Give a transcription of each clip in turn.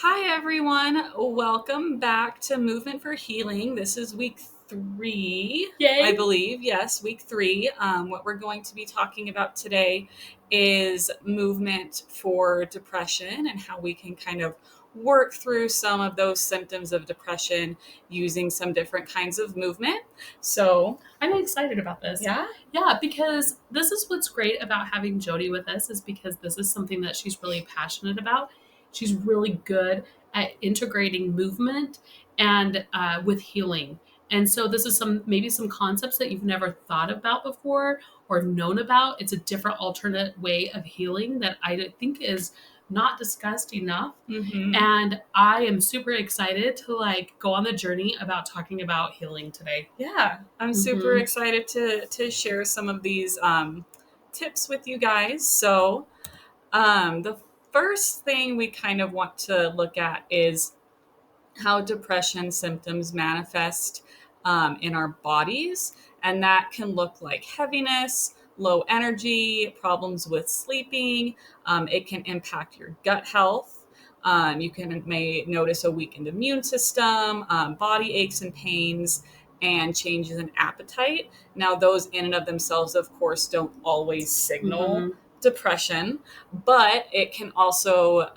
Hi, everyone. Welcome back to Movement for Healing. This is week 3, I Yay. believe. Yes, week 3. What we're going to be talking about today is movement for depression and how we can kind of work through some of those symptoms of depression using some different kinds of movement. So, I'm excited about this. yeah. Yeah, because this is what's great about having Jody with us is because this is something that she's really passionate about. She's really good at integrating movement and with healing. And so this is maybe some concepts that you've never thought about before or known about. It's a different alternate way of healing that I think is not discussed enough. Mm-hmm. And I am super excited to go on the journey about talking about healing today. Yeah, I'm super Mm-hmm. excited to share some of these tips with you guys. So, the first thing we kind of want to look at is how depression symptoms manifest in our bodies. And that can look like heaviness, low energy, problems with sleeping. It can impact your gut health. May notice a weakened immune system, body aches and pains, and changes in appetite. Now, those in and of themselves, of course, don't always signal Mm-hmm. depression, but it can also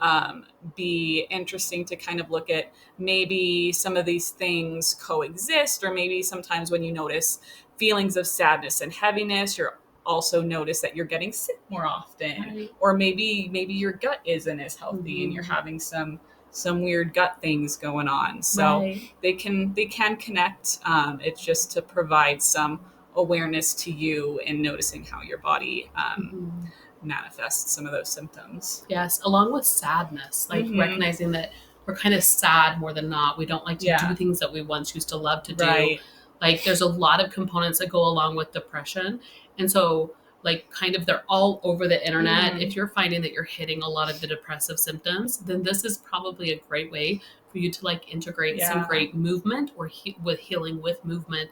be interesting to kind of look at maybe some of these things coexist, or maybe sometimes when you notice feelings of sadness and heaviness, you're also notice that you're getting sick more often, Right. or maybe your gut isn't as healthy and you're Mm-hmm. having some weird gut things going on. So Right. they can connect. It's just to provide some awareness to you and noticing how your body Mm-hmm. manifests some of those symptoms. Yes, along with sadness, like Mm-hmm. recognizing that we're kind of sad more than not. We don't like to do Yeah. things that we once used to love to do. Right. Like there's a lot of components that go along with depression. And so kind of they're all over the internet. Mm-hmm. If you're finding that you're hitting a lot of the depressive symptoms, then this is probably a great way for you to integrate some Yeah. great movement or with healing with movement.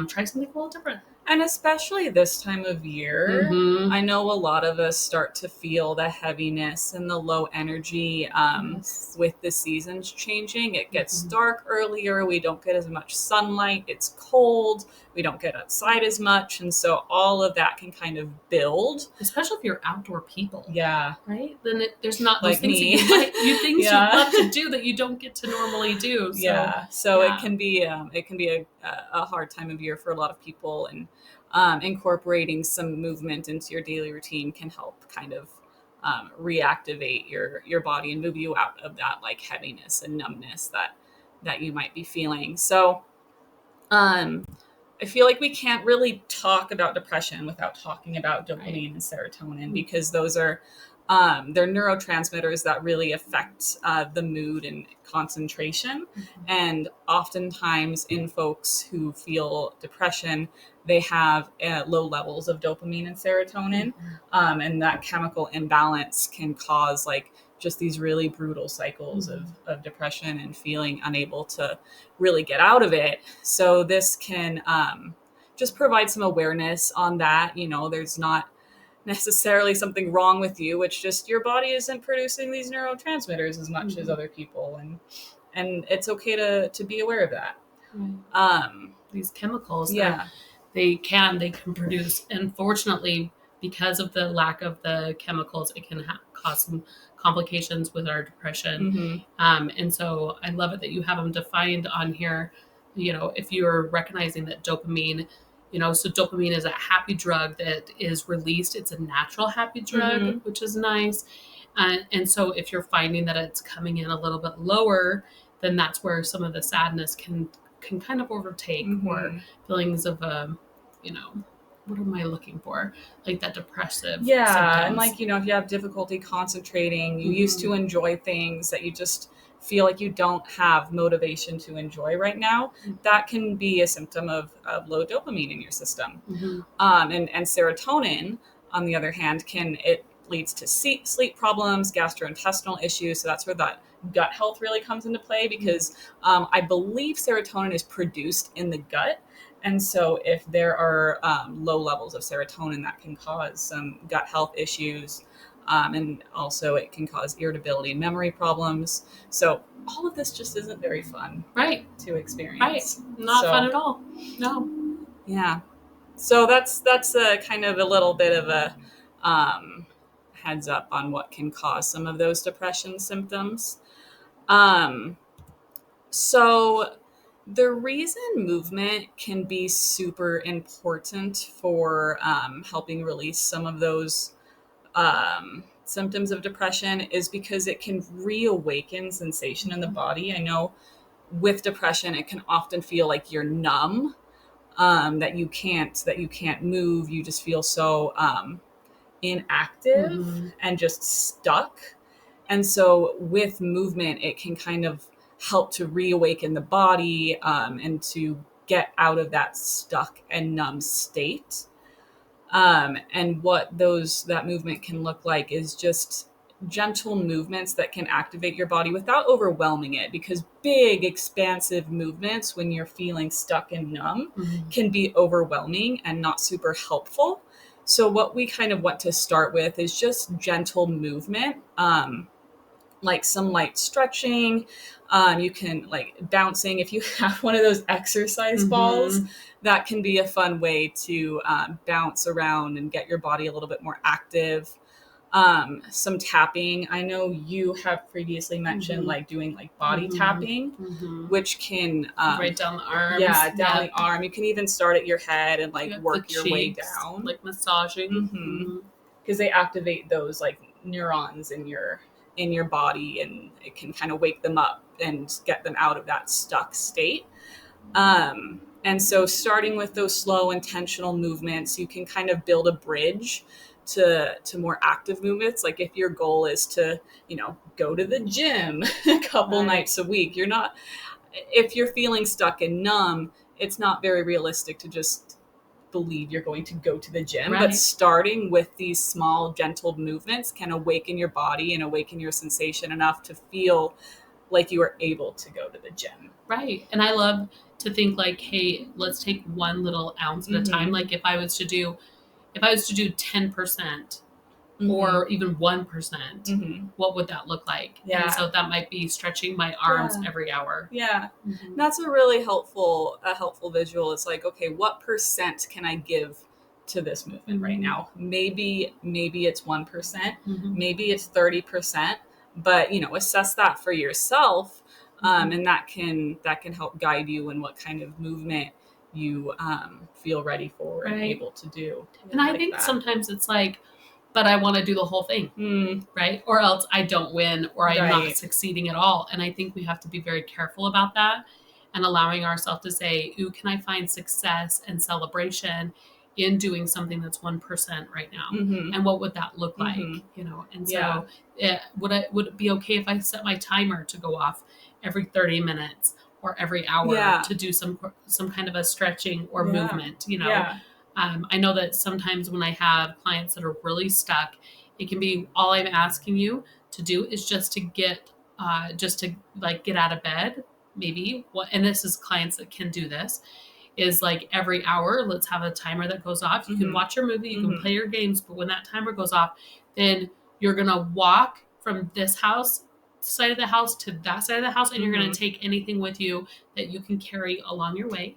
Try something a little different. And especially this time of year, Mm-hmm. I know a lot of us start to feel the heaviness and the low energy Yes. with the seasons changing. It gets Mm-hmm. dark earlier. We don't get as much sunlight. It's cold. We don't get outside as much. And so all of that can kind of build. Especially if you're outdoor people. Yeah. Right? Then there's not those Like things that me. things you Yeah. love to do that you don't get to normally do. So Yeah, so yeah. it can be a hard time of year for a lot of people, and incorporating some movement into your daily routine can help kind of reactivate your body and move you out of that like heaviness and numbness that you might be feeling. So um, I feel like we can't really talk about depression without talking about Right. dopamine and serotonin, because those are they're neurotransmitters that really affect the mood and concentration. Mm-hmm. And oftentimes, in folks who feel depression, they have low levels of dopamine and serotonin, Mm-hmm. and that chemical imbalance can cause like just these really brutal cycles Mm-hmm. of depression and feeling unable to really get out of it. So this can just provide some awareness on that. You know, there's not necessarily something wrong with you. It's just your body isn't producing these neurotransmitters as much as Mm-hmm. other people, and it's okay to be aware of that. Right. Um, These chemicals that yeah. they can produce, unfortunately, because of the lack of the chemicals, it can cause some complications with our depression. Mm-hmm. And so I love it that you have them defined on here. If you're recognizing that dopamine, so dopamine is a happy drug that is released. It's a natural happy drug, Mm-hmm. which is nice. And so if you're finding that it's coming in a little bit lower, then that's where some of the sadness can kind of overtake, or Mm-hmm. feelings of you know what am I looking for, like that depressive Yeah, and symptoms. like, if you have difficulty concentrating, you used Mm-hmm. to enjoy things that you just feel like you don't have motivation to enjoy right now, that can be a symptom of low dopamine in your system. Mm-hmm. And serotonin, on the other hand, it leads to sleep problems, gastrointestinal issues. So that's where that gut health really comes into play, because I believe serotonin is produced in the gut. And so if there are low levels of serotonin, that can cause some gut health issues. And also it can cause irritability and memory problems. So all of this just isn't very fun Right. to experience. Right. Not fun at all. No. Yeah. So that's a kind of a little bit of a heads up on what can cause some of those depression symptoms. So the reason movement can be super important for helping release some of those symptoms of depression is because it can reawaken sensation in the body. I know with depression, it can often feel like you're numb, that you can't move. You just feel so inactive and just stuck. And so with movement, it can kind of help to reawaken the body and to get out of that stuck and numb state. And what that movement can look like is just gentle movements that can activate your body without overwhelming it, because big expansive movements when you're feeling stuck and numb can be overwhelming and not super helpful. So what we kind of want to start with is just gentle movement, like some light stretching. You can like bouncing. If you have one of those exercise balls, that can be a fun way to bounce around and get your body a little bit more active. Some tapping. I know you have previously mentioned like doing like body tapping, which can right down the arms. Yeah, down the arm. You can even start at your head and like work your way down, like massaging, because they activate those like neurons in your body, and it can kind of wake them up and get them out of that stuck state. And so starting with those slow intentional movements, you can kind of build a bridge to more active movements. Like if your goal is to, go to the gym a couple nights a week, if you're feeling stuck and numb, it's not very realistic to just believe you're going to go to the gym. But starting with these small, gentle movements can awaken your body and awaken your sensation enough to feel like you are able to go to the gym. Right. And I love to think like, hey, let's take one little ounce at a time. Like if I was to do 10% or even 1%, what would that look like? Yeah. And so that might be stretching my arms every hour. Yeah. That's a really helpful visual. It's like, okay, what percent can I give to this movement right now? Maybe it's 1%, maybe it's 30%, but assess that for yourself. And that can help guide you in what kind of movement you feel ready for and able to do. And I think sometimes it's like, but I want to do the whole thing, right? Or else I don't win, or I'm not succeeding at all. And I think we have to be very careful about that and allowing ourselves to say, ooh, can I find success and celebration in doing something that's 1% right now? And what would that look like? And so would it be okay if I set my timer to go off every 30 minutes or every hour to do some kind of a stretching or movement, I know that sometimes when I have clients that are really stuck, it can be all I'm asking you to do is just to get out of bed, maybe. And this is clients that can do this, is like every hour, let's have a timer that goes off. You can watch your movie, you can play your games, but when that timer goes off, then you're going to walk from this side of the house to that side of the house, and you're going to take anything with you that you can carry along your way.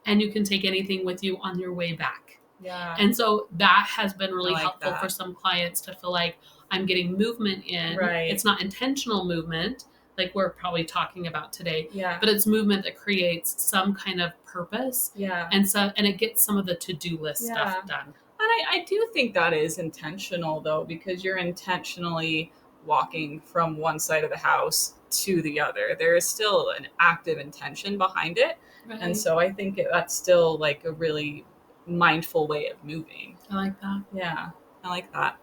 And you can take anything with you on your way back. Yeah. And so that has been really helpful for some clients to feel like I'm getting movement in. Right. It's not intentional movement like we're probably talking about today. Yeah. But it's movement that creates some kind of purpose. Yeah. And it gets some of the to-do list stuff done. And I do think that is intentional though, because you're intentionally walking from one side of the house to the other. There is still an active intention behind it. Right. And so I think that's still like a really mindful way of moving. I like that. Yeah, I like that.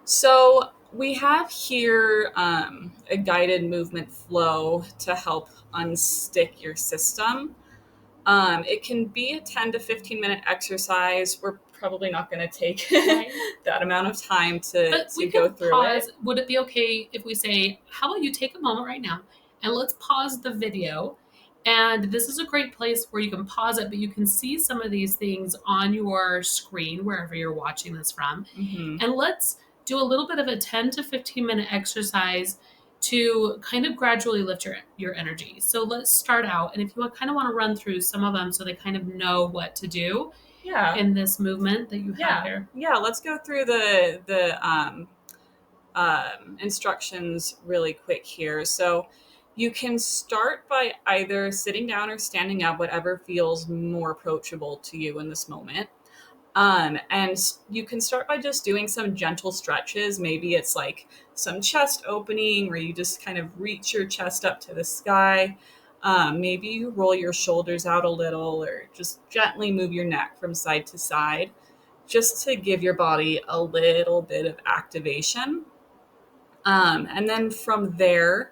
So we have here a guided movement flow to help unstick your system. It can be a 10 to 15 minute exercise. We're probably not going to take that amount of time to go through it. Would it be okay if we say, how about you take a moment right now and let's pause the video And this is a great place where you can pause it, but you can see some of these things on your screen, wherever you're watching this from. Mm-hmm. And let's do a little bit of a 10 to 15-minute exercise to kind of gradually lift your energy. So let's start out. And if you kind of want to run through some of them so they kind of know what to do Yeah. in this movement that you have Yeah. here. Yeah. Let's go through the instructions really quick here. So you can start by either sitting down or standing up, whatever feels more approachable to you in this moment. And you can start by just doing some gentle stretches. Maybe it's like some chest opening where you just kind of reach your chest up to the sky. Maybe you roll your shoulders out a little or just gently move your neck from side to side just to give your body a little bit of activation. And then from there,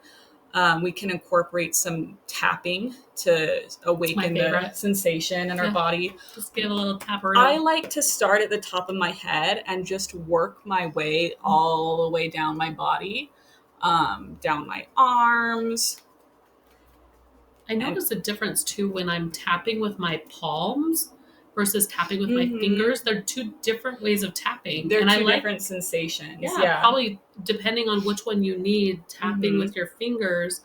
we can incorporate some tapping to awaken the sensation in our body. Just give a little tap around. I like to start at the top of my head and just work my way all the way down my body, down my arms. I notice a difference too when I'm tapping with my palms versus tapping with my fingers. They're two different ways of tapping. They're two different sensations. Yeah, probably depending on which one you need, tapping with your fingers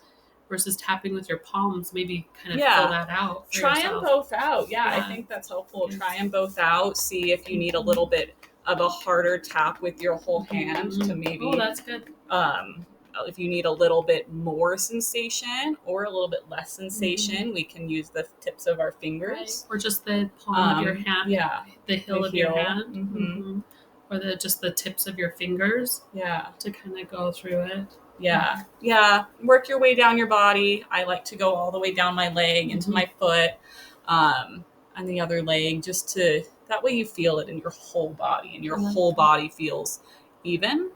versus tapping with your palms, maybe kind of fill that out. Try them both out. Yeah, I think that's helpful. Try them both out. See if you need a little bit of a harder tap with your whole hand to maybe. Oh, that's good. If you need a little bit more sensation or a little bit less sensation, we can use the tips of our fingers. Right. Or just the palm of your hand. Yeah. The heel of your hand. Or just the tips of your fingers. Yeah. To kind of go through it. Yeah. Yeah. Work your way down your body. I like to go all the way down my leg into my foot, and the other leg, just to, that way you feel it in your whole body and your whole body feels even.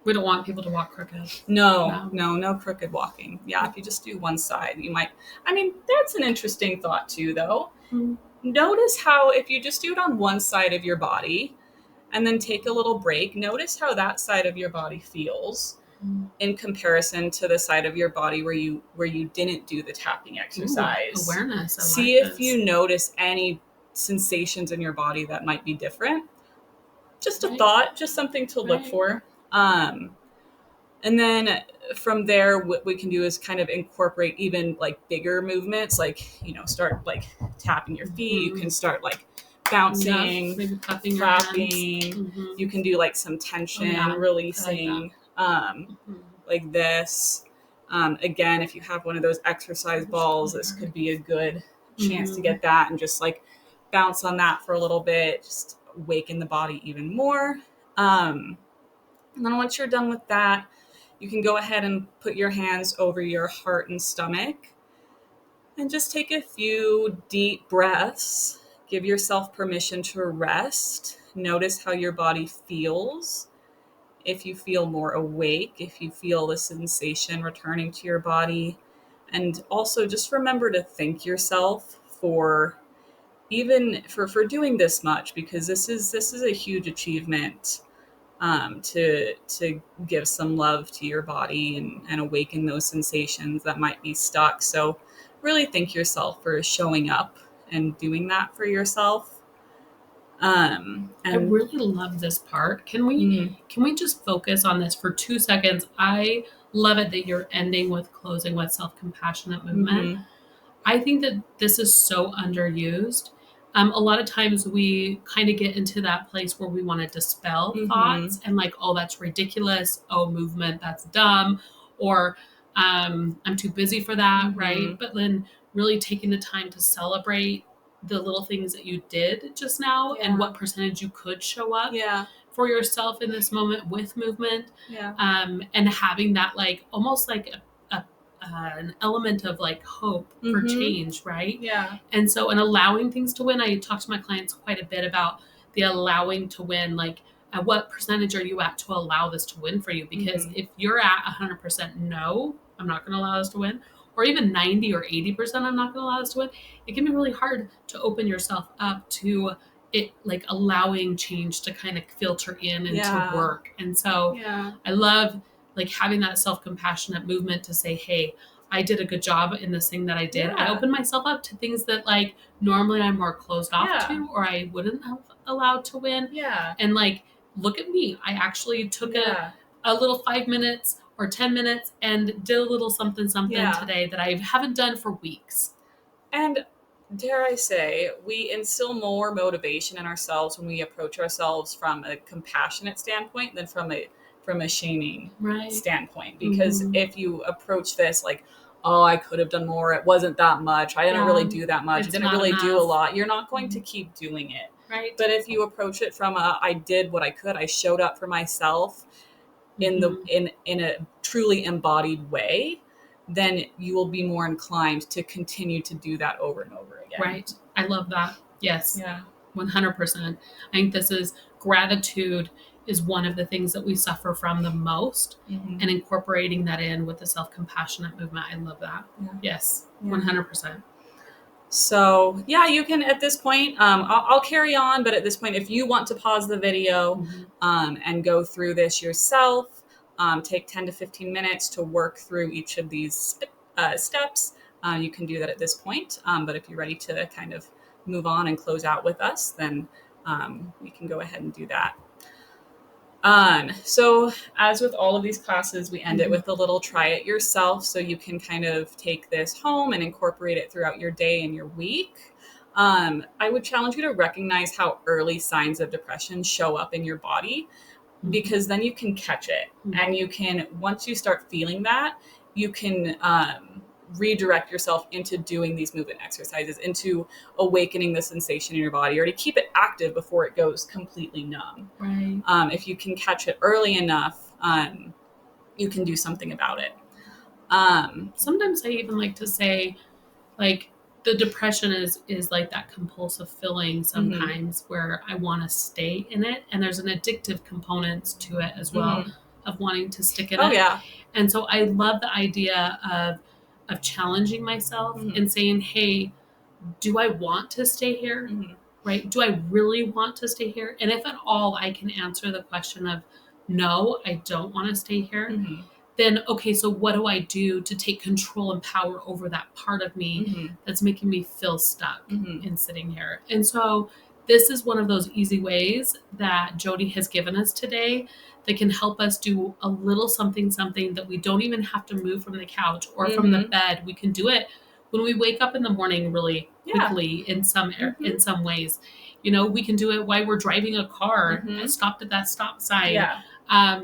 We don't want people to walk crooked. No crooked walking. Yeah, if you just do one side, you might. I mean, that's an interesting thought too, though. Notice how if you just do it on one side of your body and then take a little break, notice how that side of your body feels in comparison to the side of your body where you didn't do the tapping exercise. Awareness. See if you notice any sensations in your body that might be different. Just a thought, just something to look for. And then from there, what we can do is kind of incorporate even like bigger movements, like, start like tapping your feet. You can start like bouncing, maybe clapping. You can do like some tension releasing, like this. Again, if you have one of those exercise balls, this could be a good chance to get that and just like bounce on that for a little bit, just awaken the body even more. And then once you're done with that, you can go ahead and put your hands over your heart and stomach and just take a few deep breaths. Give yourself permission to rest. Notice how your body feels. If you feel more awake, if you feel the sensation returning to your body. And also just remember to thank yourself for doing this much, because this is a huge achievement. To give some love to your body and awaken those sensations that might be stuck. So really thank yourself for showing up and doing that for yourself. And I really love this part. Can we just focus on this for 2 seconds? I love it that you're ending with closing with self-compassionate movement. I think that this is so underused. A lot of times we kind of get into that place where we want to dispel thoughts and like, oh, that's ridiculous. Oh, movement, that's dumb. Or I'm too busy for that, right? But then really taking the time to celebrate the little things that you did just now and what percentage you could show up for yourself in this moment with movement. And having that like almost like an element of like hope for change, right? And so, and allowing things to win. I talk to my clients quite a bit about the allowing to win. Like, at what percentage are you at to allow this to win for you? Because if you're at 100% no, I'm not going to allow this to win, or even 90 or 80% I'm not going to allow this to win, it can be really hard to open yourself up to it, like allowing change to kind of filter in and to work. And so I love like having that self-compassionate movement to say, hey, I did a good job in this thing that I did. I Yeah. opened myself up to things that like normally I'm more closed off Yeah. to, or I wouldn't have allowed to win. Yeah. And like, look at me. I actually took Yeah. a little 5 minutes or 10 minutes and did a little something Yeah. today that I haven't done for weeks. And dare I say, we instill more motivation in ourselves when we approach ourselves from a compassionate standpoint than from a shaming Right. standpoint. Because Mhm. if you approach this like, oh, I could have done more, it wasn't that much, I didn't Yeah. really do that much, I It's didn't not really do a enough. lot, you're not going to keep doing it. Right. But if you approach it from a, I did what I could, I showed up for myself in the in a truly embodied way, then you will be more inclined to continue to do that over and over again. Right. I love that. Yes. Yeah. 100%. I think this is gratitude is one of the things that we suffer from the most, Mhm. and incorporating that in with the self-compassionate movement. I love that. Yeah. Yes. Yeah. 100%. So yeah, you can at this point, I'll carry on, but at this point, if you want to pause the video and go through this yourself, take 10 to 15 minutes to work through each of these steps, you can do that at this point. But if you're ready to kind of move on and close out with us, then we can go ahead and do that. So as with all of these classes, we end it with a little try it yourself. So you can kind of take this home and incorporate it throughout your day and your week. I would challenge you to recognize how early signs of depression show up in your body, because then you can catch it. And you can, once you start feeling that, you can redirect yourself into doing these movement exercises, into awakening the sensation in your body, or to keep it active before it goes completely numb. Right. If you can catch it early enough, you can do something about it. Sometimes I even like to say, like, the depression is like that compulsive feeling sometimes where I want to stay in it, and there's an addictive component to it as well, of wanting to stick in it. Oh yeah. And so I love the idea of challenging myself and saying, hey, do I want to stay here? Right? Do I really want to stay here? And if at all I can answer the question of no, I don't want to stay here, then okay, so what do I do to take control and power over that part of me that's making me feel stuck in sitting here? And so this is one of those easy ways that Jody has given us today that can help us do a little something that we don't even have to move from the couch or from the bed. We can do it when we wake up in the morning really quickly in some ways. You know, we can do it while we're driving a car and stopped at that stop sign. Yeah.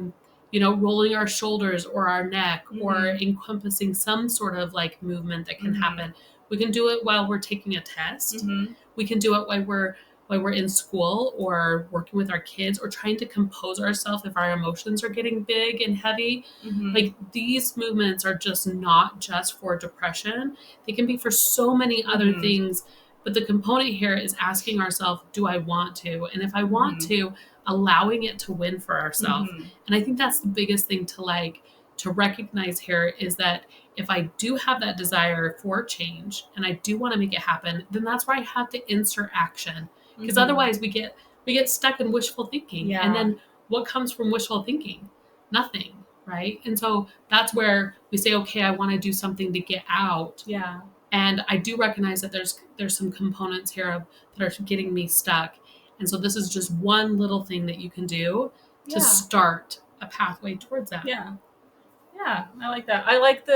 You know, rolling our shoulders or our neck or encompassing some sort of like movement that can happen. We can do it while we're taking a test. We can do it while we're in school or working with our kids or trying to compose ourselves if our emotions are getting big and heavy. Like, these movements are just not just for depression. They can be for so many other things. But the component here is asking ourselves, do I want to? And if I want to, allowing it to win for ourselves. And I think that's the biggest thing to recognize here, is that if I do have that desire for change and I do want to make it happen, then that's where I have to insert action. Because otherwise we get stuck in wishful thinking. Yeah. And then what comes from wishful thinking? Nothing, right? And so that's where we say, okay, I want to do something to get out. Yeah. And I do recognize that there's some components here that are getting me stuck. And so this is just one little thing that you can do to start a pathway towards that. Yeah. Yeah, I like that. I like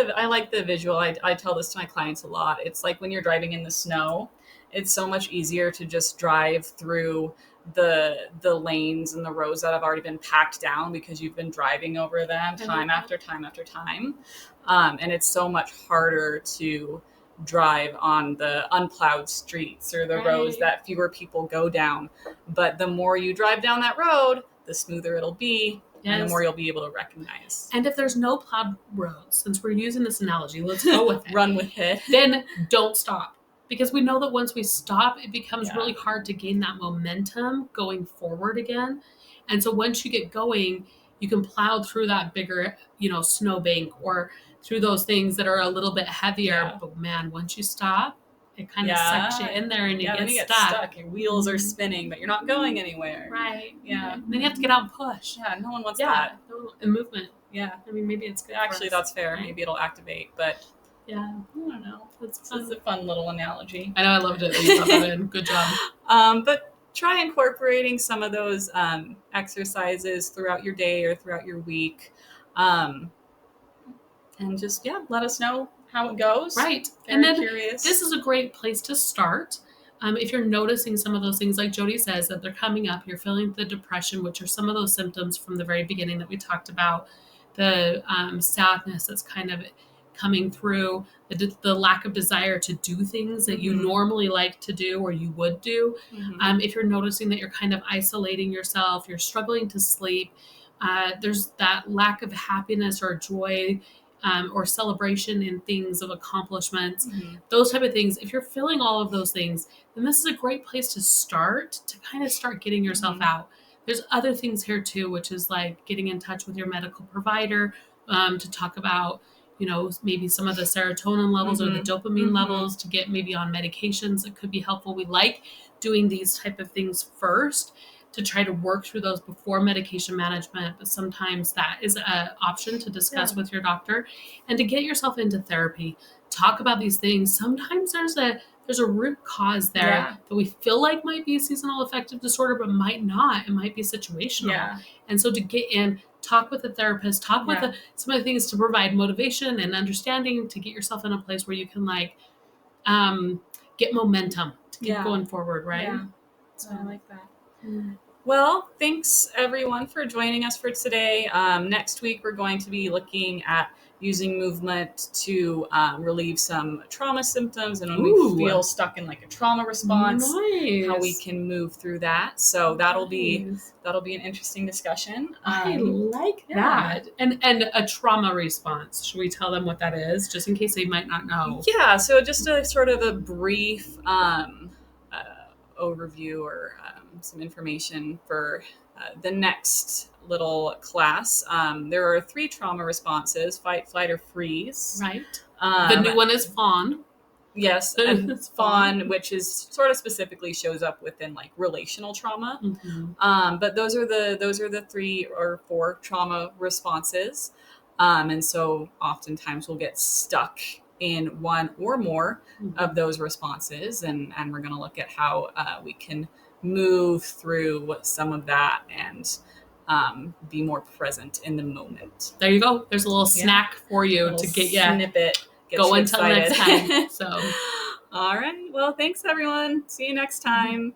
the visual. I tell this to my clients a lot. It's like when you're driving in the snow, it's so much easier to just drive through the lanes and the roads that have already been packed down because you've been driving over them time after time after time. And it's so much harder to drive on the unplowed streets or the roads that fewer people go down. But the more you drive down that road, the smoother it'll be. And the more you'll be able to recognize. And if there's no plowed roads, since we're using this analogy, let's go with it. Run with it. Then don't stop. Because we know that once we stop, it becomes really hard to gain that momentum going forward again. And so once you get going, you can plow through that bigger, snowbank or through those things that are a little bit heavier. Yeah. But man, once you stop, it kind of sucks you in there and you get stuck. Your wheels are spinning, but you're not going anywhere. Right. Yeah. And then you have to get out and push. Yeah, no one wants that. And movement. Yeah. I mean, maybe it's good. Actually, that's fair. Right? Maybe it'll activate, but Yeah, I don't know. That's This fun. is a fun little analogy. I know, I loved it when you brought that in. Good job. But try incorporating some of those exercises throughout your day or throughout your week. And just, let us know how it goes. Right. Very And then curious. this is a great place to start. If you're noticing some of those things, like Jody says, that they're coming up, you're feeling the depression, which are some of those symptoms from the very beginning that we talked about, the sadness that's kind of coming through, the lack of desire to do things that you normally like to do or you would do. If you're noticing that you're kind of isolating yourself, you're struggling to sleep, there's that lack of happiness or joy or celebration in things of accomplishments, those type of things. If you're feeling all of those things, then this is a great place to start to kind of start getting yourself out. There's other things here too, which is like getting in touch with your medical provider to talk about, maybe some of the serotonin levels or the dopamine levels, to get maybe on medications that could be helpful. We like doing these type of things first to try to work through those before medication management, but sometimes that is an option to discuss with your doctor, and to get yourself into therapy. Talk about these things. Sometimes there's a root cause there that we feel like might be a seasonal affective disorder, but might not. It might be situational. And so to get in, talk with a therapist, talk with some of the things to provide motivation and understanding, to get yourself in a place where you can get momentum to keep going forward, right? Yeah. So I like that. Well, thanks everyone for joining us for today. Next week, we're going to be looking at using movement to relieve some trauma symptoms, and when we feel stuck in like a trauma response, how we can move through that. So that'll be an interesting discussion. I like that. And a trauma response. Should we tell them what that is, just in case they might not know? Yeah. So just a sort of a brief overview or some information for the next little class. There are 3 trauma responses: fight, flight, or freeze. Right. The new one is fawn. Yes, and fawn, which is sort of specifically shows up within like relational trauma. But those are the 3 or 4 trauma responses. And so oftentimes we'll get stuck in one or more of those responses, and we're going to look at how we can move through some of that and be more present in the moment. There you go. There's a little snack for you to get you snippet. Go until next time. So, all right. Well, thanks everyone. See you next time.